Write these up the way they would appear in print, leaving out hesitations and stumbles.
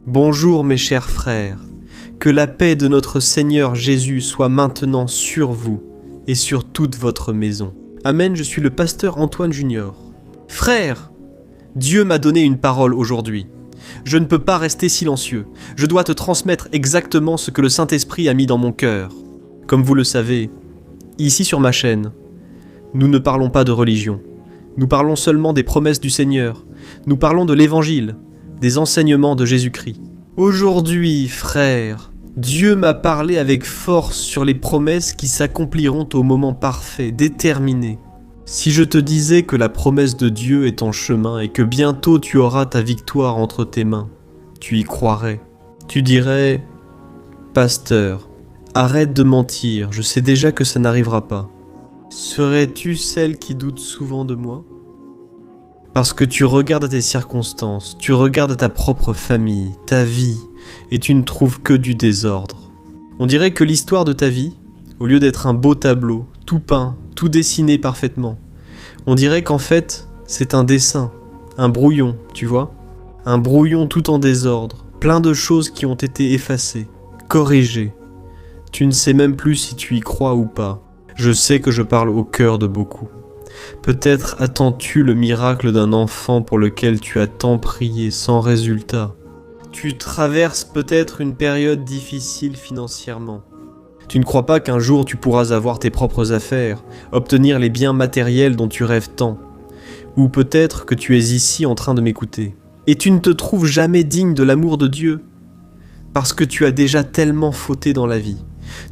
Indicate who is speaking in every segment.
Speaker 1: Bonjour mes chers frères, que la paix de notre Seigneur Jésus soit maintenant sur vous et sur toute votre maison. Amen, je suis le pasteur Antoine Junior. Frères, Dieu m'a donné une parole aujourd'hui. Je ne peux pas rester silencieux, je dois te transmettre exactement ce que le Saint-Esprit a mis dans mon cœur. Comme vous le savez, ici sur ma chaîne, nous ne parlons pas de religion, nous parlons seulement des promesses du Seigneur, nous parlons de l'Évangile, des enseignements de Jésus-Christ. Aujourd'hui, frères, Dieu m'a parlé avec force sur les promesses qui s'accompliront au moment parfait, déterminé. Si je te disais que la promesse de Dieu est en chemin et que bientôt tu auras ta victoire entre tes mains, tu y croirais. Tu dirais, « Pasteur, arrête de mentir, je sais déjà que ça n'arrivera pas. » Serais-tu celle qui doute souvent de moi ? Parce que tu regardes tes circonstances, tu regardes ta propre famille, ta vie, et tu ne trouves que du désordre. On dirait que l'histoire de ta vie, au lieu d'être un beau tableau, tout peint, tout dessiné parfaitement, on dirait qu'en fait, c'est un dessin, un brouillon, tu vois ? Un brouillon tout en désordre, plein de choses qui ont été effacées, corrigées. Tu ne sais même plus si tu y crois ou pas. Je sais que je parle au cœur de beaucoup. Peut-être attends-tu le miracle d'un enfant pour lequel tu as tant prié sans résultat. Tu traverses peut-être une période difficile financièrement. Tu ne crois pas qu'un jour tu pourras avoir tes propres affaires, obtenir les biens matériels dont tu rêves tant. Ou peut-être que tu es ici en train de m'écouter. Et tu ne te trouves jamais digne de l'amour de Dieu. Parce que tu as déjà tellement fauté dans la vie.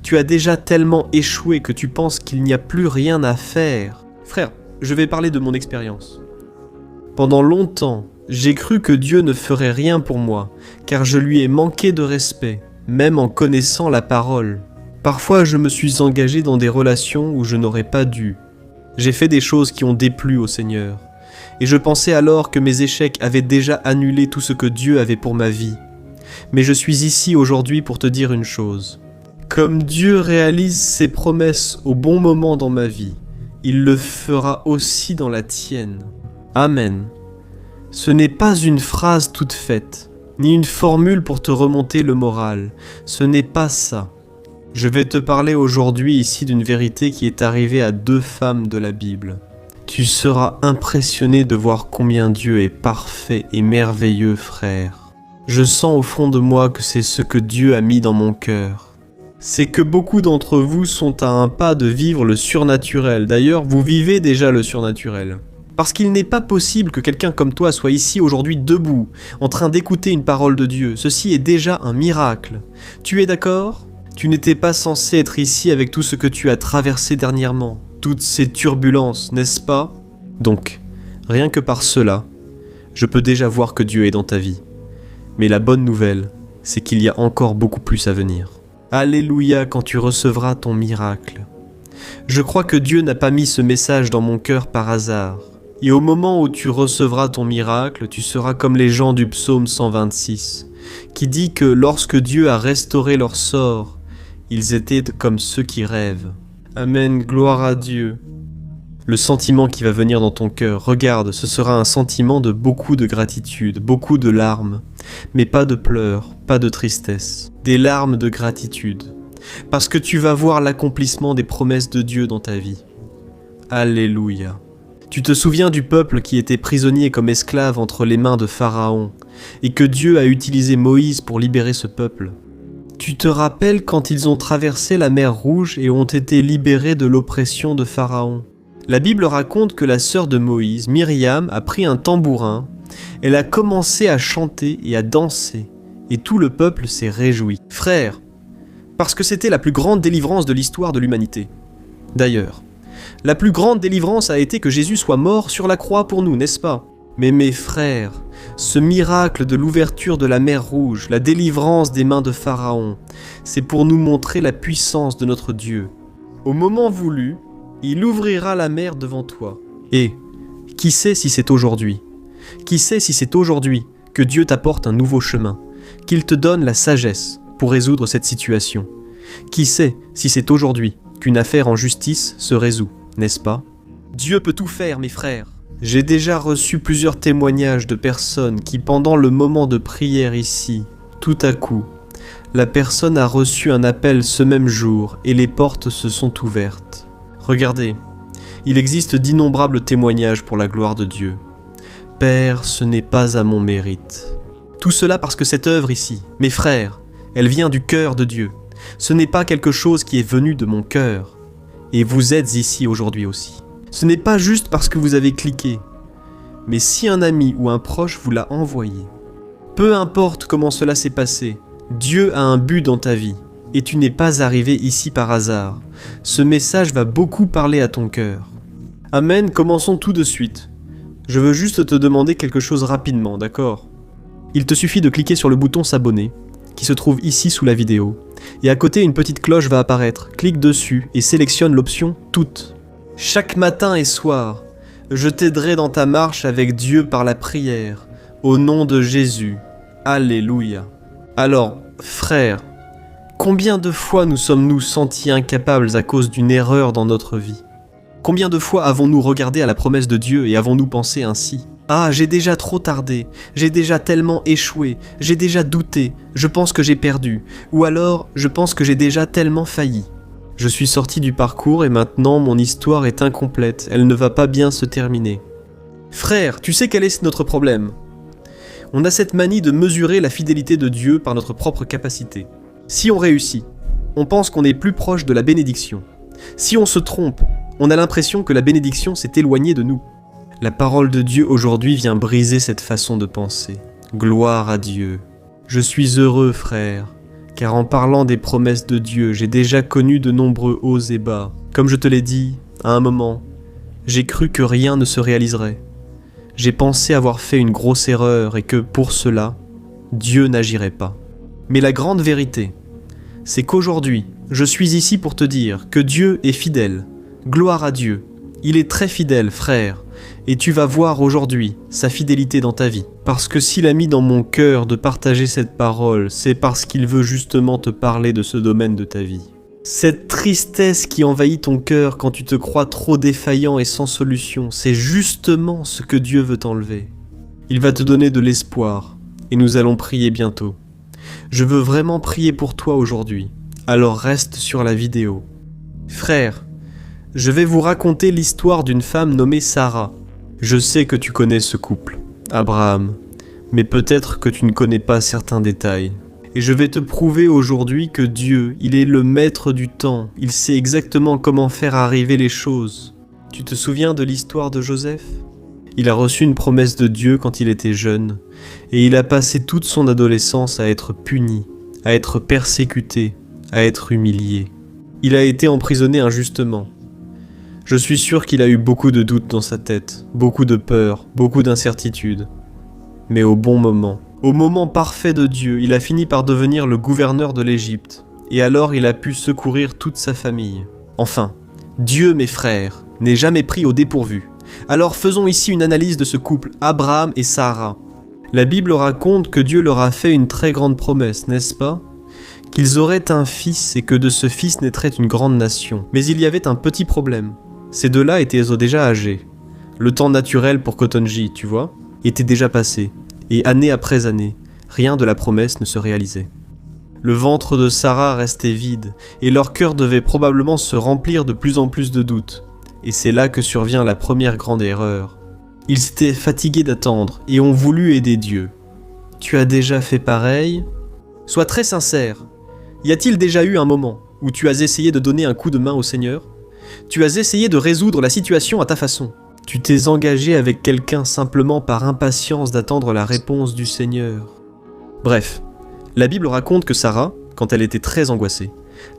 Speaker 1: Tu as déjà tellement échoué que tu penses qu'il n'y a plus rien à faire. Frère, je vais parler de mon expérience. Pendant longtemps, j'ai cru que Dieu ne ferait rien pour moi, car je lui ai manqué de respect, même en connaissant la parole. Parfois, je me suis engagé dans des relations où je n'aurais pas dû. J'ai fait des choses qui ont déplu au Seigneur. Et je pensais alors que mes échecs avaient déjà annulé tout ce que Dieu avait pour ma vie. Mais je suis ici aujourd'hui pour te dire une chose. Comme Dieu réalise ses promesses au bon moment dans ma vie, il le fera aussi dans la tienne. Amen. Ce n'est pas une phrase toute faite, ni une formule pour te remonter le moral. Ce n'est pas ça. Je vais te parler aujourd'hui ici d'une vérité qui est arrivée à 2 femmes de la Bible. Tu seras impressionné de voir combien Dieu est parfait et merveilleux, frère. Je sens au fond de moi que c'est ce que Dieu a mis dans mon cœur. C'est que beaucoup d'entre vous sont à un pas de vivre le surnaturel. D'ailleurs, vous vivez déjà le surnaturel. Parce qu'il n'est pas possible que quelqu'un comme toi soit ici aujourd'hui debout, en train d'écouter une parole de Dieu. Ceci est déjà un miracle. Tu es d'accord ? Tu n'étais pas censé être ici avec tout ce que tu as traversé dernièrement. Toutes ces turbulences, n'est-ce pas ? Donc, rien que par cela, je peux déjà voir que Dieu est dans ta vie. Mais la bonne nouvelle, c'est qu'il y a encore beaucoup plus à venir. Alléluia quand tu recevras ton miracle. Je crois que Dieu n'a pas mis ce message dans mon cœur par hasard. Et au moment où tu recevras ton miracle, tu seras comme les gens du psaume 126, qui dit que lorsque Dieu a restauré leur sort, ils étaient comme ceux qui rêvent. Amen, gloire à Dieu. Le sentiment qui va venir dans ton cœur, regarde, ce sera un sentiment de beaucoup de gratitude, beaucoup de larmes, mais pas de pleurs, pas de tristesse, des larmes de gratitude, parce que tu vas voir l'accomplissement des promesses de Dieu dans ta vie. Alléluia. Tu te souviens du peuple qui était prisonnier comme esclave entre les mains de Pharaon, et que Dieu a utilisé Moïse pour libérer ce peuple. Tu te rappelles quand ils ont traversé la mer Rouge et ont été libérés de l'oppression de Pharaon. La Bible raconte que la sœur de Moïse, Myriam, a pris un tambourin, elle a commencé à chanter et à danser, et tout le peuple s'est réjoui. Frères, parce que c'était la plus grande délivrance de l'histoire de l'humanité. D'ailleurs, la plus grande délivrance a été que Jésus soit mort sur la croix pour nous, n'est-ce pas ? Mais mes frères, ce miracle de l'ouverture de la mer Rouge, la délivrance des mains de Pharaon, c'est pour nous montrer la puissance de notre Dieu. Au moment voulu, il ouvrira la mer devant toi. Et qui sait si c'est aujourd'hui ? Qui sait si c'est aujourd'hui que Dieu t'apporte un nouveau chemin, qu'il te donne la sagesse pour résoudre cette situation ? Qui sait si c'est aujourd'hui qu'une affaire en justice se résout, n'est-ce pas ? Dieu peut tout faire, mes frères. J'ai déjà reçu plusieurs témoignages de personnes qui, pendant le moment de prière ici, Tout à coup, la personne a reçu un appel ce même jour et les portes se sont ouvertes. Regardez, il existe d'innombrables témoignages pour la gloire de Dieu. Père, ce n'est pas à mon mérite. Tout cela parce que cette œuvre ici, mes frères, elle vient du cœur de Dieu. Ce n'est pas quelque chose qui est venu de mon cœur. Et vous êtes ici aujourd'hui aussi. Ce n'est pas juste parce que vous avez cliqué, mais si un ami ou un proche vous l'a envoyé. Peu importe comment cela s'est passé, Dieu a un but dans ta vie, et tu n'es pas arrivé ici par hasard. Ce message va beaucoup parler à ton cœur. Amen, commençons tout de suite. Je veux juste te demander quelque chose rapidement, d'accord ? Il te suffit de cliquer sur le bouton s'abonner, qui se trouve ici sous la vidéo, et à côté une petite cloche va apparaître. Clique dessus et sélectionne l'option Toutes. Chaque matin et soir, je t'aiderai dans ta marche avec Dieu par la prière, au nom de Jésus. Alléluia. Alors, frères, combien de fois nous sommes-nous sentis incapables à cause d'une erreur dans notre vie ? Combien de fois avons-nous regardé à la promesse de Dieu et avons-nous pensé ainsi ? Ah, j'ai déjà trop tardé, j'ai déjà tellement échoué, j'ai déjà douté, je pense que j'ai perdu, ou alors je pense que j'ai déjà tellement failli. Je suis sorti du parcours et maintenant mon histoire est incomplète, elle ne va pas bien se terminer. Frère, tu sais quel est notre problème ? On a cette manie de mesurer la fidélité de Dieu par notre propre capacité. Si on réussit, on pense qu'on est plus proche de la bénédiction. Si on se trompe, on a l'impression que la bénédiction s'est éloignée de nous. La parole de Dieu aujourd'hui vient briser cette façon de penser. Gloire à Dieu. Je suis heureux, frère, car en parlant des promesses de Dieu, j'ai déjà connu de nombreux hauts et bas. Comme je te l'ai dit, à un moment, j'ai cru que rien ne se réaliserait. J'ai pensé avoir fait une grosse erreur et que, pour cela, Dieu n'agirait pas. Mais la grande vérité, c'est qu'aujourd'hui, je suis ici pour te dire que Dieu est fidèle. Gloire à Dieu. Il est très fidèle, frère. Et tu vas voir aujourd'hui sa fidélité dans ta vie. Parce que s'il a mis dans mon cœur de partager cette parole, c'est parce qu'il veut justement te parler de ce domaine de ta vie. Cette tristesse qui envahit ton cœur quand tu te crois trop défaillant et sans solution, c'est justement ce que Dieu veut t'enlever. Il va te donner de l'espoir, et nous allons prier bientôt. Je veux vraiment prier pour toi aujourd'hui, alors reste sur la vidéo. Frère, je vais vous raconter l'histoire d'une femme nommée Sarah. Je sais que tu connais ce couple, Abraham, mais peut-être que tu ne connais pas certains détails. Et je vais te prouver aujourd'hui que Dieu, il est le maître du temps, il sait exactement comment faire arriver les choses. Tu te souviens de l'histoire de Joseph ? Il a reçu une promesse de Dieu quand il était jeune, et il a passé toute son adolescence à être puni, à être persécuté, à être humilié. Il a été emprisonné injustement. Je suis sûr qu'il a eu beaucoup de doutes dans sa tête, beaucoup de peur, beaucoup d'incertitudes. Mais au bon moment, au moment parfait de Dieu, il a fini par devenir le gouverneur de l'Égypte. Et alors il a pu secourir toute sa famille. Enfin, Dieu, mes frères, n'est jamais pris au dépourvu. Alors faisons ici une analyse de ce couple, Abraham et Sarah. La Bible raconte que Dieu leur a fait une très grande promesse, n'est-ce pas ? Qu'ils auraient un fils et que de ce fils naîtrait une grande nation. Mais il y avait un petit problème. Ces deux-là étaient déjà âgés. Le temps naturel pour Kotonji, tu vois, était déjà passé. Et année après année, rien de la promesse ne se réalisait. Le ventre de Sarah restait vide, et leur cœur devait probablement se remplir de plus en plus de doutes. Et c'est là que survient la première grande erreur. Ils s'étaient fatigués d'attendre, et ont voulu aider Dieu. Tu as déjà fait pareil ? Sois très sincère. Y a-t-il déjà eu un moment où tu as essayé de donner un coup de main au Seigneur ? Tu as essayé de résoudre la situation à ta façon. Tu t'es engagé avec quelqu'un simplement par impatience d'attendre la réponse du Seigneur. Bref, la Bible raconte que Sarah, quand elle était très angoissée,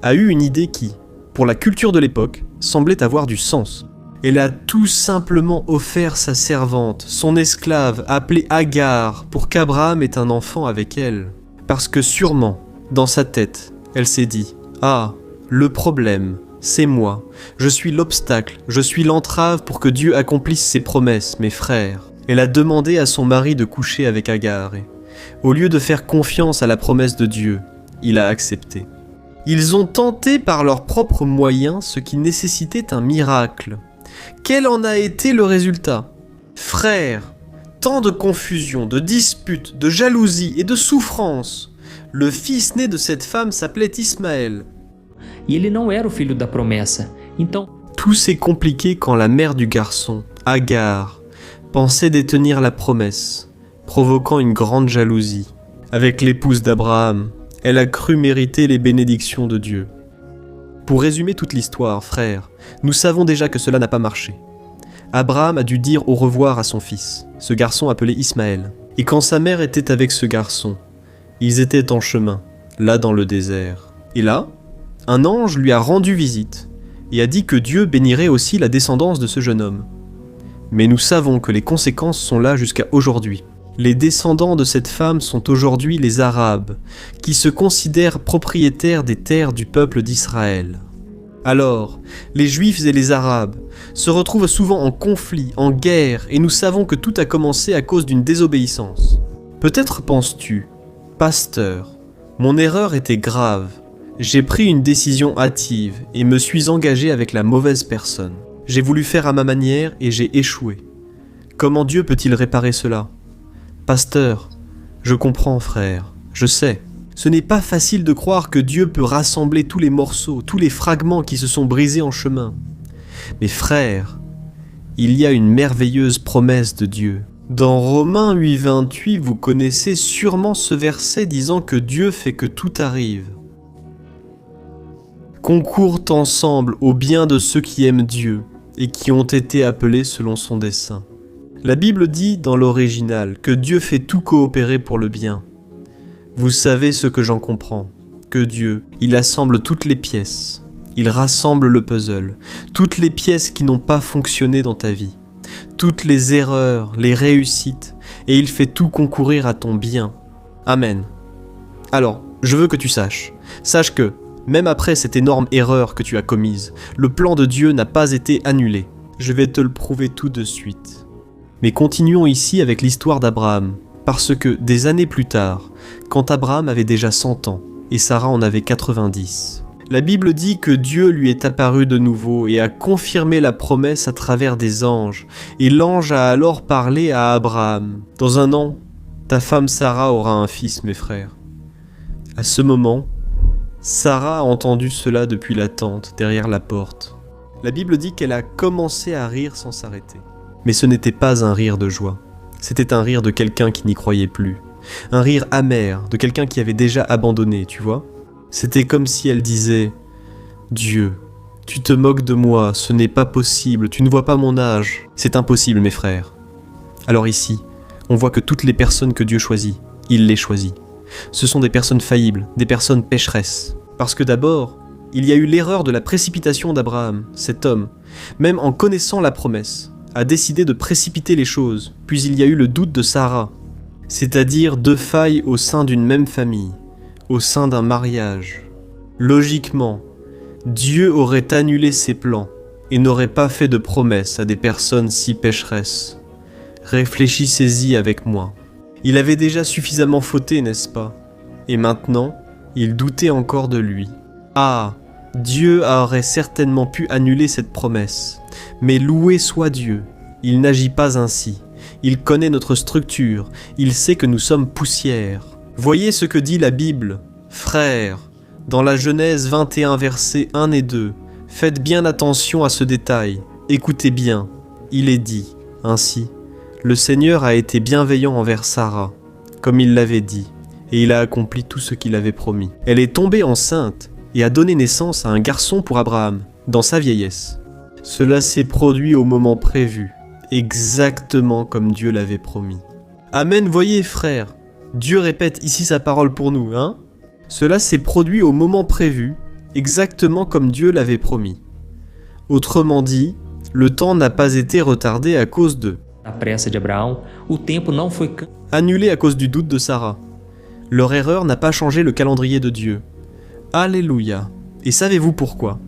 Speaker 1: a eu une idée qui, pour la culture de l'époque, semblait avoir du sens. Elle a tout simplement offert sa servante, son esclave, appelée Agar, pour qu'Abraham ait un enfant avec elle. Parce que sûrement, dans sa tête, elle s'est dit « Ah, le problème, c'est moi. Je suis l'obstacle, je suis l'entrave pour que Dieu accomplisse ses promesses, mes frères. » Elle a demandé à son mari de coucher avec Agar et, au lieu de faire confiance à la promesse de Dieu, il a accepté. Ils ont tenté par leurs propres moyens ce qui nécessitait un miracle. Quel en a été le résultat ? Frères, tant de confusion, de disputes, de jalousie et de souffrance. Le fils né de cette femme s'appelait Ismaël.
Speaker 2: E ele não era o filho da promessa. Então,
Speaker 1: Tout s'est compliqué quand la mère du garçon, Agar, pensait détenir la promesse, provoquant une grande jalousie. Avec l'épouse d'Abraham, elle a cru mériter les bénédictions de Dieu. Pour résumer toute l'histoire, frère, nous savons déjà que cela n'a pas marché. Abraham a dû dire au revoir à son fils, ce garçon appelé Ismaël. Et quand sa mère était avec ce garçon, ils étaient en chemin, là dans le désert. Et là, un ange lui a rendu visite et a dit que Dieu bénirait aussi la descendance de ce jeune homme. Mais nous savons que les conséquences sont là jusqu'à aujourd'hui. Les descendants de cette femme sont aujourd'hui les Arabes, qui se considèrent propriétaires des terres du peuple d'Israël. Alors, les Juifs et les Arabes se retrouvent souvent en conflit, en guerre, et nous savons que tout a commencé à cause d'une désobéissance. Peut-être penses-tu, pasteur, mon erreur était grave. J'ai pris une décision hâtive et me suis engagé avec la mauvaise personne. J'ai voulu faire à ma manière et j'ai échoué. Comment Dieu peut-il réparer cela ? Pasteur, je comprends frère, je sais. Ce n'est pas facile de croire que Dieu peut rassembler tous les morceaux, tous les fragments qui se sont brisés en chemin. Mais frère, il y a une merveilleuse promesse de Dieu. Dans Romains 8,28, vous connaissez sûrement ce verset disant que Dieu fait que tout arrive. Concourent ensemble au bien de ceux qui aiment Dieu et qui ont été appelés selon son dessein. La Bible dit dans l'original que Dieu fait tout coopérer pour le bien. Vous savez ce que j'en comprends, que Dieu, il assemble toutes les pièces, il rassemble le puzzle, toutes les pièces qui n'ont pas fonctionné dans ta vie, toutes les erreurs, les réussites, et il fait tout concourir à ton bien. Amen. Alors, je veux que tu sache que, même après cette énorme erreur que tu as commise, le plan de Dieu n'a pas été annulé. Je vais te le prouver tout de suite. Mais continuons ici avec l'histoire d'Abraham, parce que des années plus tard, quand Abraham avait déjà 100 ans et Sarah en avait 90, la Bible dit que Dieu lui est apparu de nouveau et a confirmé la promesse à travers des anges, et l'ange a alors parlé à Abraham. Dans 1 an, ta femme Sarah aura un fils, mes frères. À ce moment, Sarah a entendu cela depuis la tente, derrière la porte. La Bible dit qu'elle a commencé à rire sans s'arrêter. Mais ce n'était pas un rire de joie. C'était un rire de quelqu'un qui n'y croyait plus. Un rire amer, de quelqu'un qui avait déjà abandonné, tu vois. C'était comme si elle disait « Dieu, tu te moques de moi, ce n'est pas possible, tu ne vois pas mon âge. C'est impossible, mes frères. » Alors ici, on voit que toutes les personnes que Dieu choisit, il les choisit. Ce sont des personnes faillibles, des personnes pécheresses. Parce que d'abord, il y a eu l'erreur de la précipitation d'Abraham, cet homme, même en connaissant la promesse, a décidé de précipiter les choses, puis il y a eu le doute de Sarah, c'est-à-dire 2 failles au sein d'une même famille, au sein d'un mariage. Logiquement, Dieu aurait annulé ses plans et n'aurait pas fait de promesses à des personnes si pécheresses. Réfléchissez-y avec moi. Il avait déjà suffisamment fauté, n'est-ce pas ? Et maintenant, il doutait encore de lui. Ah, Dieu aurait certainement pu annuler cette promesse. Mais loué soit Dieu, il n'agit pas ainsi. Il connaît notre structure, il sait que nous sommes poussière. Voyez ce que dit la Bible. Frères, dans la Genèse 21 versets 1 et 2, faites bien attention à ce détail. Écoutez bien, il est dit, ainsi, le Seigneur a été bienveillant envers Sarah, comme il l'avait dit, et il a accompli tout ce qu'il avait promis. Elle est tombée enceinte et a donné naissance à un garçon pour Abraham, dans sa vieillesse. Cela s'est produit au moment prévu, exactement comme Dieu l'avait promis. Amen, voyez frères, Dieu répète ici sa parole pour nous, hein ? Cela s'est produit au moment prévu, exactement comme Dieu l'avait promis. Autrement dit, le temps n'a pas été retardé à cause d'eux.
Speaker 2: na pressa de Abraão, o tempo não foi
Speaker 1: Annulé à cause du doute de Sarah. Leur erreur n'a pas changé le calendrier de Dieu. Alléluia. Et savez-vous pourquoi ?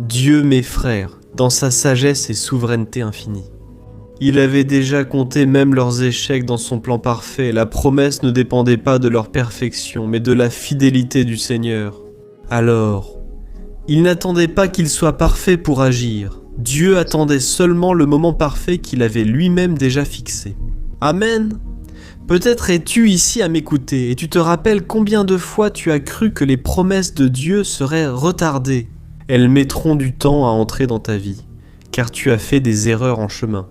Speaker 1: Dieu, mes frères, dans sa sagesse et souveraineté infinie. Il avait déjà compté même leurs échecs dans son plan parfait. La promesse ne dépendait pas de leur perfection, mais de la fidélité du Seigneur. Alors, il n'attendait pas qu'il soit parfait pour agir. Dieu attendait seulement le moment parfait qu'il avait lui-même déjà fixé. Amen. Peut-être es-tu ici à m'écouter et tu te rappelles combien de fois tu as cru que les promesses de Dieu seraient retardées. Elles mettront du temps à entrer dans ta vie, car tu as fait des erreurs en chemin.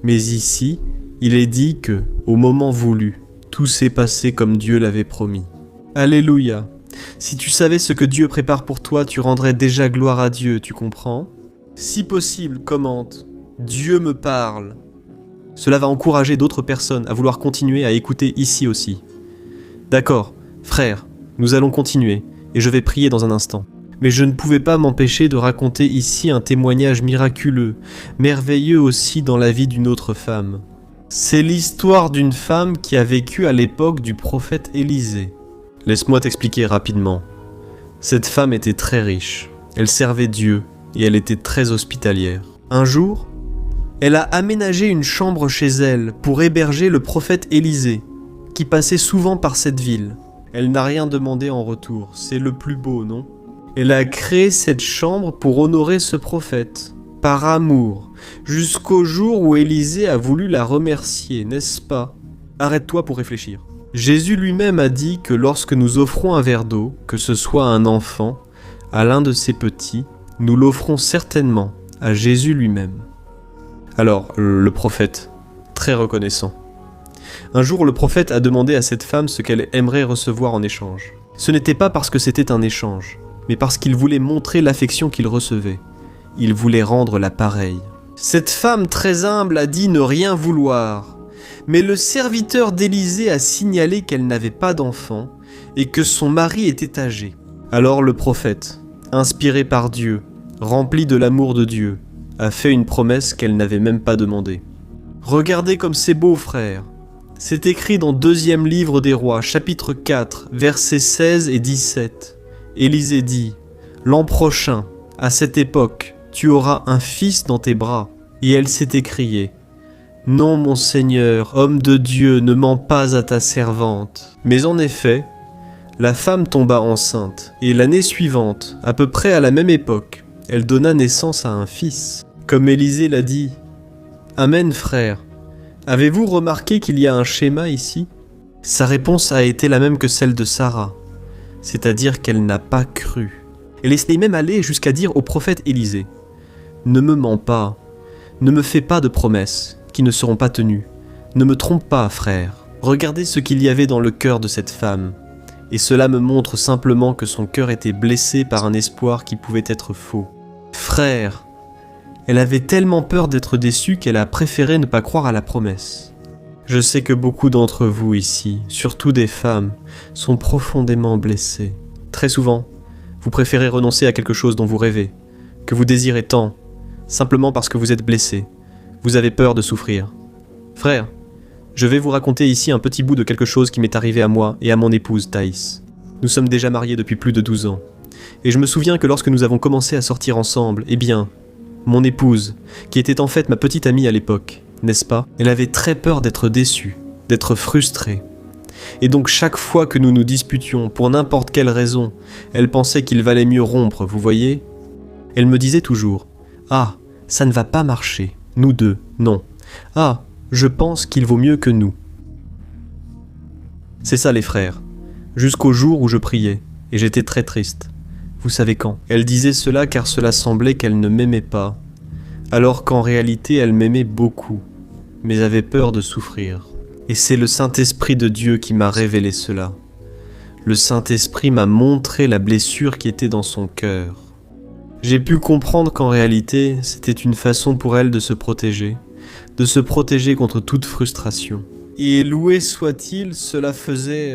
Speaker 1: Mais ici, il est dit que, au moment voulu, tout s'est passé comme Dieu l'avait promis. Alléluia. Si tu savais ce que Dieu prépare pour toi, tu rendrais déjà gloire à Dieu, tu comprends? Si possible, commente « Dieu me parle ». Cela va encourager d'autres personnes à vouloir continuer à écouter ici aussi. D'accord, frère, nous allons continuer, et je vais prier dans un instant. Mais je ne pouvais pas m'empêcher de raconter ici un témoignage miraculeux, merveilleux aussi dans la vie d'une autre femme. C'est l'histoire d'une femme qui a vécu à l'époque du prophète Élisée. Laisse-moi t'expliquer rapidement. Cette femme était très riche, elle servait Dieu et elle était très hospitalière. Un jour, elle a aménagé une chambre chez elle pour héberger le prophète Élisée, qui passait souvent par cette ville. Elle n'a rien demandé en retour, c'est le plus beau, non? Elle a créé cette chambre pour honorer ce prophète, par amour, jusqu'au jour où Élisée a voulu la remercier, n'est-ce pas? Arrête-toi pour réfléchir. Jésus lui-même a dit que lorsque nous offrons un verre d'eau, que ce soit à un enfant, à l'un de ses petits, nous l'offrons certainement à Jésus lui-même. Alors, le prophète, très reconnaissant. Un jour, le prophète a demandé à cette femme ce qu'elle aimerait recevoir en échange. Ce n'était pas parce que c'était un échange, mais parce qu'il voulait montrer l'affection qu'il recevait. Il voulait rendre la pareille. Cette femme très humble a dit ne rien vouloir, mais le serviteur d'Élisée a signalé qu'elle n'avait pas d'enfant et que son mari était âgé. Alors le prophète, inspiré par Dieu, rempli de l'amour de Dieu, a fait une promesse qu'elle n'avait même pas demandée. Regardez comme c'est beau, frère. C'est écrit dans 2e livre des rois, chapitre 4, versets 16 et 17. Élisée dit « L'an prochain, à cette époque, tu auras un fils dans tes bras. » Et elle s'est écriée « Non, mon Seigneur, homme de Dieu, ne mens pas à ta servante. » Mais en effet, la femme tomba enceinte, et l'année suivante, à peu près à la même époque, elle donna naissance à un fils. Comme Élisée l'a dit. Amen, frère. Avez-vous remarqué qu'il y a un schéma ici? Sa réponse a été la même que celle de Sarah, c'est-à-dire qu'elle n'a pas cru. Elle est même allée jusqu'à dire au prophète Élisée « Ne me mens pas, ne me fais pas de promesses qui ne seront pas tenues. Ne me trompe pas, frère. » Regardez ce qu'il y avait dans le cœur de cette femme. Et cela me montre simplement que son cœur était blessé par un espoir qui pouvait être faux. Frère, elle avait tellement peur d'être déçue qu'elle a préféré ne pas croire à la promesse. Je sais que beaucoup d'entre vous ici, surtout des femmes, sont profondément blessés. Très souvent, vous préférez renoncer à quelque chose dont vous rêvez, que vous désirez tant, simplement parce que vous êtes blessé. Vous avez peur de souffrir. Frère, je vais vous raconter ici un petit bout de quelque chose qui m'est arrivé à moi et à mon épouse Thaïs. Nous sommes déjà mariés depuis plus de 12 ans. Et je me souviens que lorsque nous avons commencé à sortir ensemble, eh bien, mon épouse, qui était en fait ma petite amie à l'époque, n'est-ce pas? Elle avait très peur d'être déçue, d'être frustrée. Et donc chaque fois que nous nous disputions, pour n'importe quelle raison, elle pensait qu'il valait mieux rompre, vous voyez? Elle me disait toujours « Ah, ça ne va pas marcher, nous deux, non. Ah, je pense qu'il vaut mieux que nous. » C'est ça les frères, jusqu'au jour où je priais, et j'étais très triste. Vous savez quand? Elle disait cela car cela semblait qu'elle ne m'aimait pas, alors qu'en réalité elle m'aimait beaucoup, mais avait peur de souffrir. Et c'est le Saint-Esprit de Dieu qui m'a révélé cela. Le Saint-Esprit m'a montré la blessure qui était dans son cœur. J'ai pu comprendre qu'en réalité, c'était une façon pour elle de se protéger contre toute frustration. Et loué soit-il, cela faisait...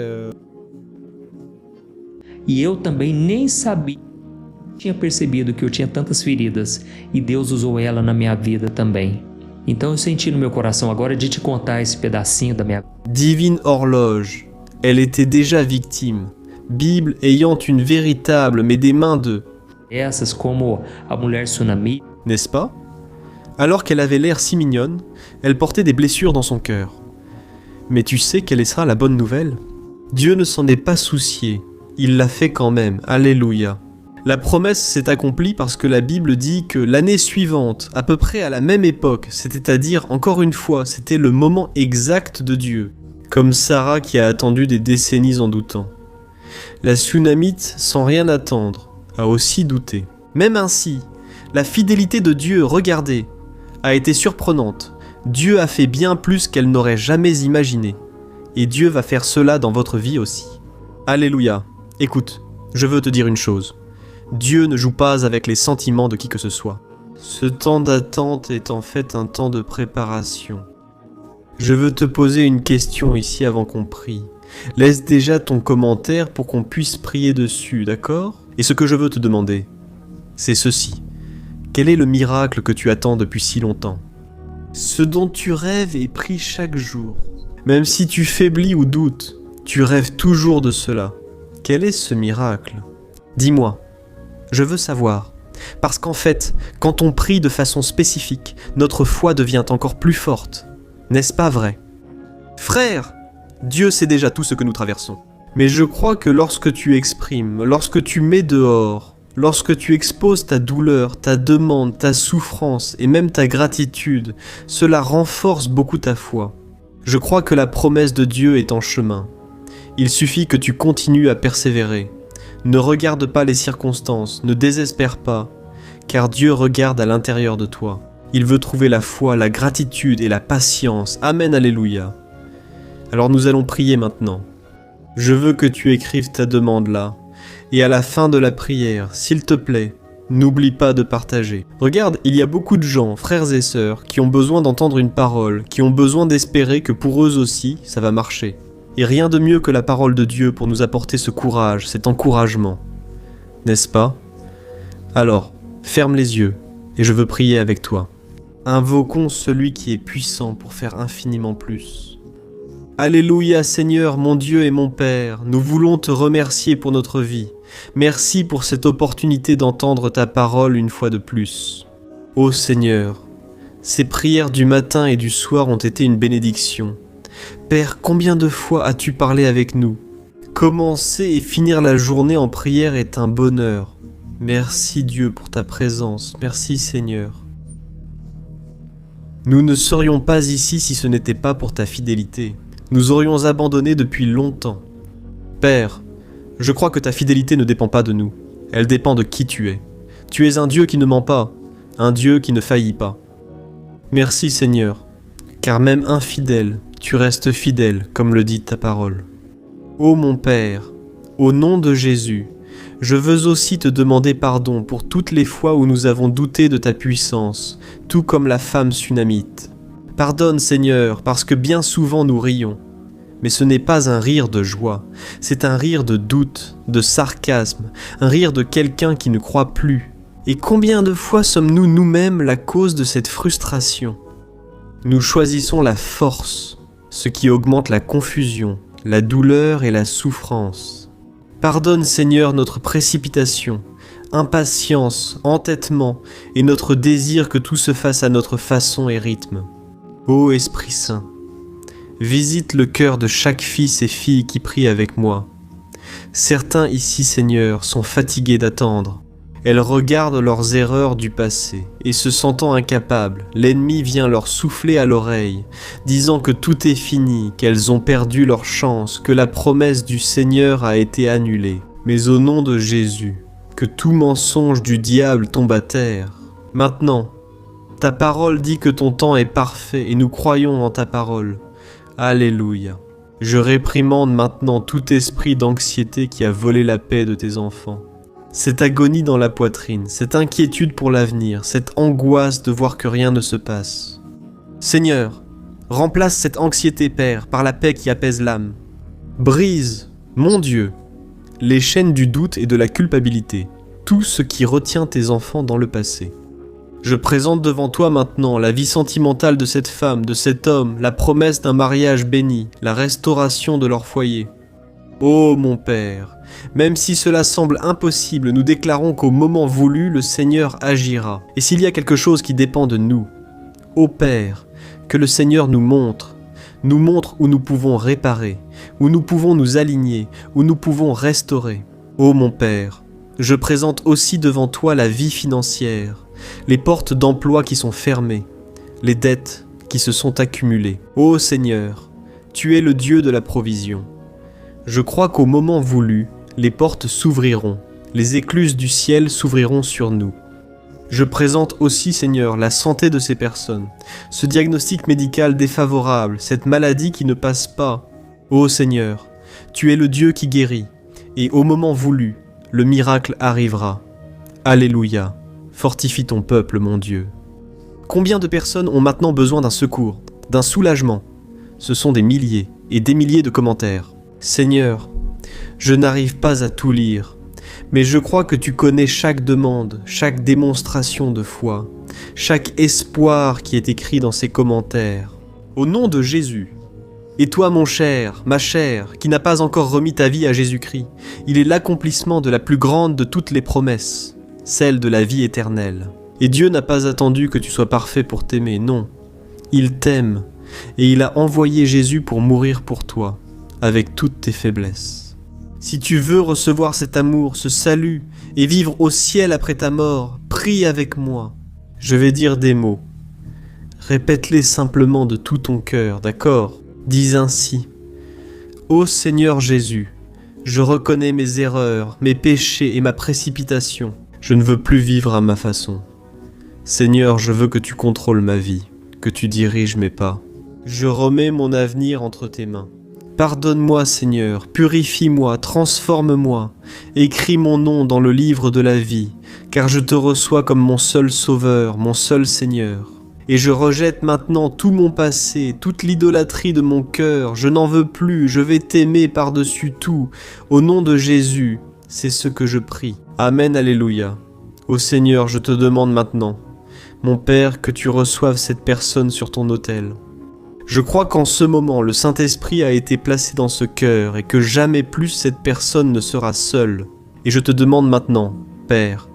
Speaker 2: E eu também nem sabia, tinha percebido que eu tinha tantas feridas e Deus usou ela na minha vida também. Então eu senti no meu coração agora de te contar esse pedacinho da minha vida.
Speaker 1: Divine horloge, elle était déjà victime. Bible ayant une véritable, mais des mains de...
Speaker 2: Essas como a mulher tsunami.
Speaker 1: N'est-ce pas? Alors qu'elle avait l'air si mignonne, elle portait des blessures dans son cœur. Mais tu sais quelle sera la bonne nouvelle? Dieu ne s'en est pas soucié. Il l'a fait quand même, alléluia. La promesse s'est accomplie parce que la Bible dit que l'année suivante, à peu près à la même époque, c'est-à-dire encore une fois, c'était le moment exact de Dieu. comme Sarah qui a attendu des décennies en doutant. La Sunamite, sans rien attendre, a aussi douté. Même ainsi, la fidélité de Dieu, regardez, a été surprenante. Dieu a fait bien plus qu'elle n'aurait jamais imaginé. Et Dieu va faire cela dans votre vie aussi. Alléluia. Écoute, je veux te dire une chose. Dieu ne joue pas avec les sentiments de qui que ce soit. Ce temps d'attente est en fait un temps de préparation. Je veux te poser une question ici avant qu'on prie. Laisse déjà ton commentaire pour qu'on puisse prier dessus, d'accord ? Et ce que je veux te demander, c'est ceci. Quel est le miracle que tu attends depuis si longtemps ? Ce dont tu rêves et pries chaque jour. Même si tu faiblis ou doutes, tu rêves toujours de cela. Quel est ce miracle ? Dis-moi, je veux savoir. Parce qu'en fait, quand on prie de façon spécifique, notre foi devient encore plus forte. N'est-ce pas vrai ? Frère, Dieu sait déjà tout ce que nous traversons. Mais je crois que lorsque tu exprimes, lorsque tu mets dehors, lorsque tu exposes ta douleur, ta demande, ta souffrance et même ta gratitude, cela renforce beaucoup ta foi. Je crois que la promesse de Dieu est en chemin. Il suffit que tu continues à persévérer. Ne regarde pas les circonstances, ne désespère pas, car Dieu regarde à l'intérieur de toi. Il veut trouver la foi, la gratitude et la patience. Amen, alléluia. Alors nous allons prier maintenant. Je veux que tu écrives ta demande là. Et à la fin de la prière, s'il te plaît, n'oublie pas de partager. Regarde, il y a beaucoup de gens, frères et sœurs, qui ont besoin d'entendre une parole, qui ont besoin d'espérer que pour eux aussi, ça va marcher. Et rien de mieux que la parole de Dieu pour nous apporter ce courage, cet encouragement. N'est-ce pas ? Alors, ferme les yeux, et je veux prier avec toi. Invoquons celui qui est puissant pour faire infiniment plus. Alléluia Seigneur, mon Dieu et mon Père, nous voulons te remercier pour notre vie. Merci pour cette opportunité d'entendre ta parole une fois de plus. Ô Seigneur, ces prières du matin et du soir ont été une bénédiction. Père, combien de fois as-tu parlé avec nous ? Commencer et finir la journée en prière est un bonheur. Merci Dieu pour ta présence. Merci Seigneur. Nous ne serions pas ici si ce n'était pas pour ta fidélité. Nous aurions abandonné depuis longtemps. Père, je crois que ta fidélité ne dépend pas de nous. Elle dépend de qui tu es. Tu es un Dieu qui ne ment pas, un Dieu qui ne faillit pas. Merci Seigneur, car même infidèle, tu restes fidèle, comme le dit ta parole. Ô mon Père, au nom de Jésus, je veux aussi te demander pardon pour toutes les fois où nous avons douté de ta puissance, tout comme la femme sunamite. Pardonne Seigneur, parce que bien souvent nous rions. Mais ce n'est pas un rire de joie, c'est un rire de doute, de sarcasme, un rire de quelqu'un qui ne croit plus. Et combien de fois sommes-nous nous-mêmes la cause de cette frustration ? Nous choisissons la force, ce qui augmente la confusion, la douleur et la souffrance. Pardonne Seigneur notre précipitation, impatience, entêtement et notre désir que tout se fasse à notre façon et rythme. Ô Esprit Saint, visite le cœur de chaque fils et fille qui prie avec moi. Certains ici, Seigneur, sont fatigués d'attendre. Elles regardent leurs erreurs du passé, et se sentant incapables, l'ennemi vient leur souffler à l'oreille, disant que tout est fini, qu'elles ont perdu leur chance, que la promesse du Seigneur a été annulée. Mais au nom de Jésus, que tout mensonge du diable tombe à terre. Maintenant, ta parole dit que ton temps est parfait, et nous croyons en ta parole. Alléluia. Je réprimande maintenant tout esprit d'anxiété qui a volé la paix de tes enfants. Cette agonie dans la poitrine, cette inquiétude pour l'avenir, cette angoisse de voir que rien ne se passe. Seigneur, remplace cette anxiété, Père, par la paix qui apaise l'âme. Brise, mon Dieu, les chaînes du doute et de la culpabilité, tout ce qui retient tes enfants dans le passé. Je présente devant toi maintenant la vie sentimentale de cette femme, de cet homme, la promesse d'un mariage béni, la restauration de leur foyer. Ô mon Père, même si cela semble impossible, nous déclarons qu'au moment voulu, le Seigneur agira. Et s'il y a quelque chose qui dépend de nous, ô Père, que le Seigneur nous montre où nous pouvons réparer, où nous pouvons nous aligner, où nous pouvons restaurer. Ô mon Père, je présente aussi devant toi la vie financière, les portes d'emploi qui sont fermées, les dettes qui se sont accumulées. Ô Seigneur, tu es le Dieu de la provision. Je crois qu'au moment voulu, les portes s'ouvriront, les écluses du ciel s'ouvriront sur nous. Je présente aussi, Seigneur, la santé de ces personnes, ce diagnostic médical défavorable, cette maladie qui ne passe pas. Ô Seigneur, tu es le Dieu qui guérit, et au moment voulu, le miracle arrivera. Alléluia, fortifie ton peuple, mon Dieu. Combien de personnes ont maintenant besoin d'un secours, d'un soulagement? Ce sont des milliers et des milliers de commentaires. Seigneur, je n'arrive pas à tout lire, mais je crois que tu connais chaque demande, chaque démonstration de foi, chaque espoir qui est écrit dans ces commentaires. Au nom de Jésus. Et toi, mon cher, ma chère, qui n'a pas encore remis ta vie à Jésus-Christ, il est l'accomplissement de la plus grande de toutes les promesses, celle de la vie éternelle. Et Dieu n'a pas attendu que tu sois parfait pour t'aimer, non. Il t'aime, et il a envoyé Jésus pour mourir pour toi, avec toutes tes faiblesses. Si tu veux recevoir cet amour, ce salut, et vivre au ciel après ta mort, prie avec moi. Je vais dire des mots. Répète-les simplement de tout ton cœur, d'accord? Dis ainsi. Ô Seigneur Jésus, je reconnais mes erreurs, mes péchés et ma précipitation. Je ne veux plus vivre à ma façon. Seigneur, je veux que tu contrôles ma vie, que tu diriges mes pas. Je remets mon avenir entre tes mains. Pardonne-moi, Seigneur, purifie-moi, transforme-moi. Écris mon nom dans le livre de la vie, car je te reçois comme mon seul Sauveur, mon seul Seigneur. Et je rejette maintenant tout mon passé, toute l'idolâtrie de mon cœur. Je n'en veux plus, je vais t'aimer par-dessus tout. Au nom de Jésus, c'est ce que je prie. Amen, alléluia. Ô Seigneur, je te demande maintenant, mon Père, que tu reçoives cette personne sur ton autel. Je crois qu'en ce moment, le Saint-Esprit a été placé dans ce cœur et que jamais plus cette personne ne sera seule. Et je te demande maintenant, Père,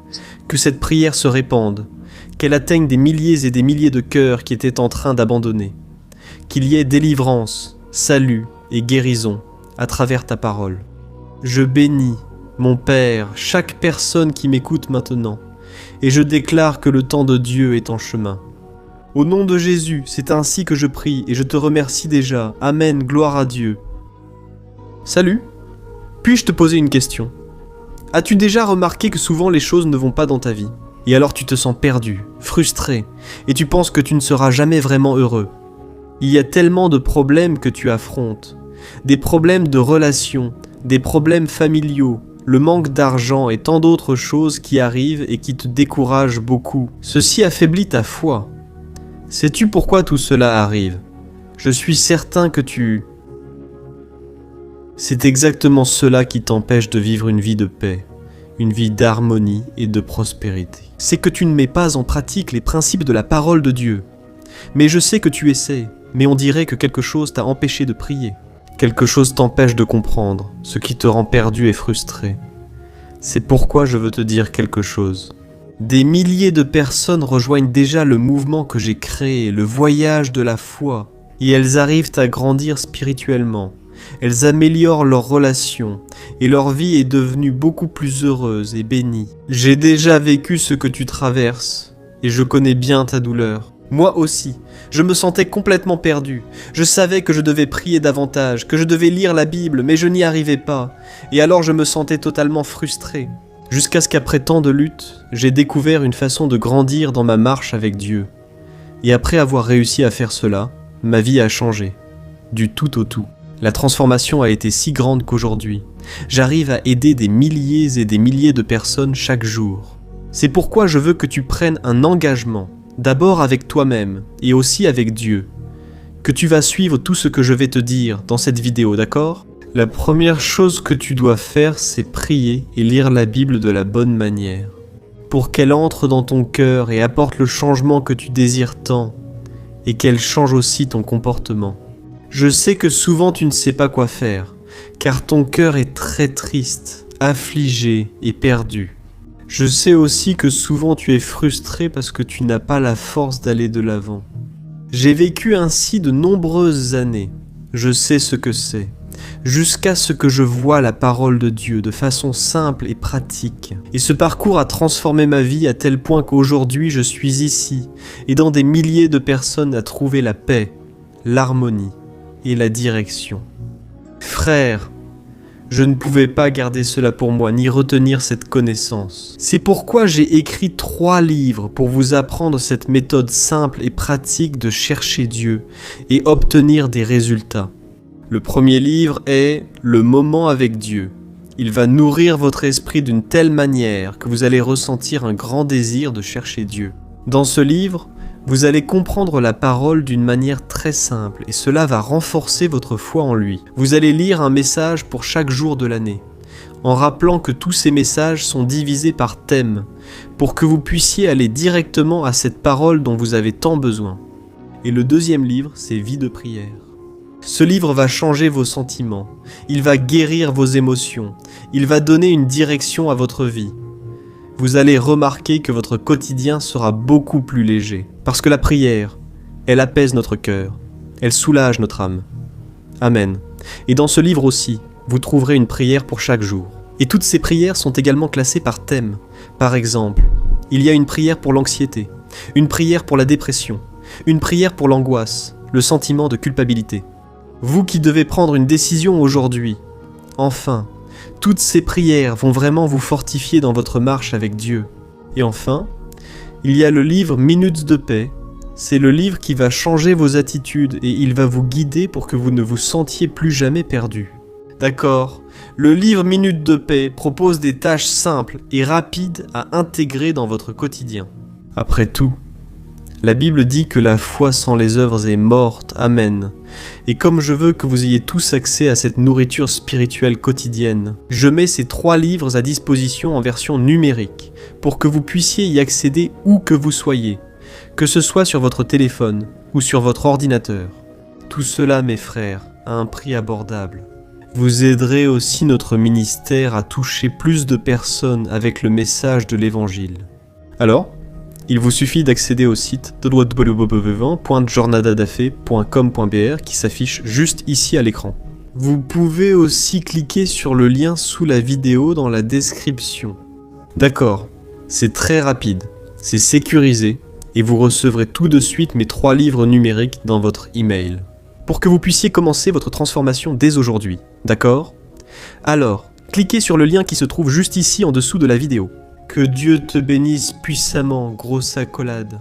Speaker 1: que cette prière se répande, qu'elle atteigne des milliers et des milliers de cœurs qui étaient en train d'abandonner, qu'il y ait délivrance, salut et guérison à travers ta parole. Je bénis, mon Père, chaque personne qui m'écoute maintenant, et je déclare que le temps de Dieu est en chemin. Au nom de Jésus, c'est ainsi que je prie et je te remercie déjà. Amen, gloire à Dieu. Salut, puis-je te poser une question? As-tu déjà remarqué que souvent les choses ne vont pas dans ta vie? Et alors tu te sens perdu, frustré, et tu penses que tu ne seras jamais vraiment heureux. Il y a tellement de problèmes que tu affrontes, des problèmes de relations, des problèmes familiaux, le manque d'argent et tant d'autres choses qui arrivent et qui te découragent beaucoup. Ceci affaiblit ta foi. Sais-tu pourquoi tout cela arrive? Je suis certain que C'est exactement cela qui t'empêche de vivre une vie de paix, une vie d'harmonie et de prospérité. C'est que tu ne mets pas en pratique les principes de la parole de Dieu. Mais je sais que tu essaies, mais on dirait que quelque chose t'a empêché de prier. Quelque chose t'empêche de comprendre, ce qui te rend perdu et frustré. C'est pourquoi je veux te dire quelque chose. Des milliers de personnes rejoignent déjà le mouvement que j'ai créé, le voyage de la foi, et elles arrivent à grandir spirituellement. Elles améliorent leurs relations, et leur vie est devenue beaucoup plus heureuse et bénie. J'ai déjà vécu ce que tu traverses, et je connais bien ta douleur. Moi aussi, je me sentais complètement perdu. Je savais que je devais prier davantage, que je devais lire la Bible, mais je n'y arrivais pas, et alors je me sentais totalement frustré. Jusqu'à ce qu'après tant de luttes, j'ai découvert une façon de grandir dans ma marche avec Dieu. Et après avoir réussi à faire cela, ma vie a changé, du tout au tout. La transformation a été si grande qu'aujourd'hui, j'arrive à aider des milliers et des milliers de personnes chaque jour. C'est pourquoi je veux que tu prennes un engagement, d'abord avec toi-même et aussi avec Dieu, que tu vas suivre tout ce que je vais te dire dans cette vidéo, d'accord ? La première chose que tu dois faire, c'est prier et lire la Bible de la bonne manière, pour qu'elle entre dans ton cœur et apporte le changement que tu désires tant, et qu'elle change aussi ton comportement. Je sais que souvent tu ne sais pas quoi faire, car ton cœur est très triste, affligé et perdu. Je sais aussi que souvent tu es frustré parce que tu n'as pas la force d'aller de l'avant. J'ai vécu ainsi de nombreuses années, je sais ce que c'est. Jusqu'à ce que je voie la parole de Dieu de façon simple et pratique. Et ce parcours a transformé ma vie à tel point qu'aujourd'hui je suis ici, aidant des milliers de personnes à trouver la paix, l'harmonie et la direction. Frères, je ne pouvais pas garder cela pour moi, ni retenir cette connaissance. C'est pourquoi j'ai écrit 3 livres pour vous apprendre cette méthode simple et pratique de chercher Dieu et obtenir des résultats. Le premier livre est « Le moment avec Dieu ». Il va nourrir votre esprit d'une telle manière que vous allez ressentir un grand désir de chercher Dieu. Dans ce livre, vous allez comprendre la parole d'une manière très simple et cela va renforcer votre foi en lui. Vous allez lire un message pour chaque jour de l'année, en rappelant que tous ces messages sont divisés par thème, pour que vous puissiez aller directement à cette parole dont vous avez tant besoin. Et le deuxième livre, c'est Vie de prière. Ce livre va changer vos sentiments, il va guérir vos émotions, il va donner une direction à votre vie. Vous allez remarquer que votre quotidien sera beaucoup plus léger. Parce que la prière, elle apaise notre cœur, elle soulage notre âme. Amen. Et dans ce livre aussi, vous trouverez une prière pour chaque jour. Et toutes ces prières sont également classées par thème. Par exemple, il y a une prière pour l'anxiété, une prière pour la dépression, une prière pour l'angoisse, le sentiment de culpabilité. Vous qui devez prendre une décision aujourd'hui, enfin, toutes ces prières vont vraiment vous fortifier dans votre marche avec Dieu. Et enfin, il y a le livre Minutes de paix. C'est le livre qui va changer vos attitudes et il va vous guider pour que vous ne vous sentiez plus jamais perdu. D'accord, le livre Minutes de paix propose des tâches simples et rapides à intégrer dans votre quotidien. Après tout, la Bible dit que la foi sans les œuvres est morte, amen. Et comme je veux que vous ayez tous accès à cette nourriture spirituelle quotidienne, je mets ces 3 livres à disposition en version numérique, pour que vous puissiez y accéder où que vous soyez, que ce soit sur votre téléphone ou sur votre ordinateur. Tout cela, mes frères, à un prix abordable. Vous aiderez aussi notre ministère à toucher plus de personnes avec le message de l'Évangile. Alors, il vous suffit d'accéder au site www.jornadadafe.com.br qui s'affiche juste ici à l'écran. Vous pouvez aussi cliquer sur le lien sous la vidéo dans la description. D'accord, c'est très rapide, c'est sécurisé et vous recevrez tout de suite mes 3 livres numériques dans votre email. Pour que vous puissiez commencer votre transformation dès aujourd'hui, d'accord ? Alors, cliquez sur le lien qui se trouve juste ici en dessous de la vidéo. Que Dieu te bénisse puissamment, grosse accolade.